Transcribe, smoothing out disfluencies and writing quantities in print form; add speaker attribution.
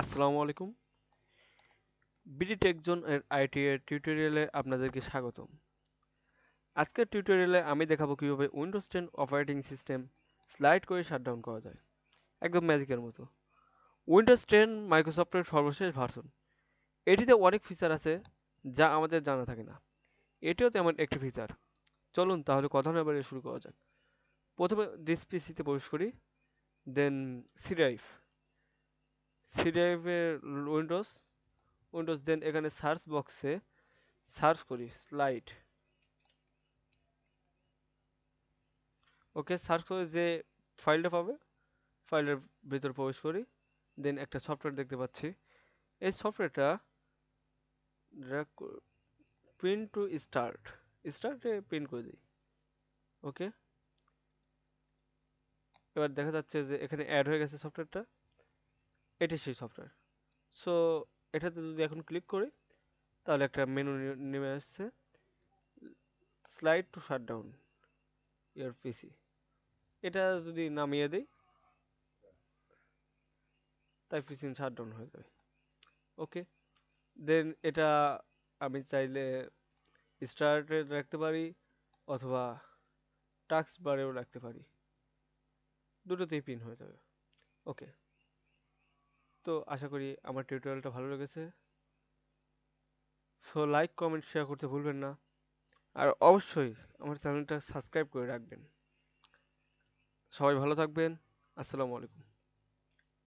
Speaker 1: আসসালামু আলাইকুম। BD take zone এর আইটি এর টিউটোরিয়ালে আপনাদেরকে স্বাগতম। আজকের টিউটোরিয়ালে আমি দেখাবো কিভাবে উইন্ডোজ 10 অপারেটিং সিস্টেম স্লাইড করে শাটডাউন করা যায়। একদম ম্যাজিকের মতো। উইন্ডোজ 10 মাইক্রোসফটের সর্বশেষ ভার্সন। এটিতে অনেক ফিচার আছে যা আমাদের জানা থাকে না। এটিও তেমন একটি ফিচার। চলুন তাহলে কথা না বাড়িয়ে শুরু করা যাক। প্রথমে দিস পিসিতে প্রবেশ করি, দেন সি ড্রাইভ। সি ড্রাইভের উইন্ডোজ উইন্ডোজ দেন এখানে সার্চ বক্সে সার্চ করি স্লাইড। ওকে, সার্চ করে যে ফাইলটা পাবে ফাইলের ভিতর প্রবেশ করি, দেন একটা সফটওয়্যার দেখতে পাচ্ছি। এই সফটওয়্যারটা প্রিন্ট টু স্টার্টে প্রিন্ট করে দিই। ওকে, এবার দেখা যাচ্ছে যে এখানে অ্যাড হয়ে গেছে সফটওয়্যারটা। এটি সেই সফটওয়্যার। সো এটাতে যদি এখন ক্লিক করি তাহলে একটা মেনু নেমে আসছে, স্লাইড টু শাটডাউন ইওর পিসি। এটা যদি নামিয়ে দিই তাই পিসি শাটডাউন হয়ে যাবে। ওকে, দেন এটা আমি চাইলে স্টার্টে রাখতে পারি অথবা টাস্ক বারেও রাখতে পারি, দুটোতেই পিন হয়ে যাবে। ওকে, তো আশা করি আমার টিউটোরিয়ালটা ভালো লেগেছে। সো লাইক কমেন্ট শেয়ার করতে ভুলবেন না, আর অবশ্যই আমার চ্যানেলটা সাবস্ক্রাইব করে রাখবেন। সবাই ভালো থাকবেন। আসসালামু আলাইকুম।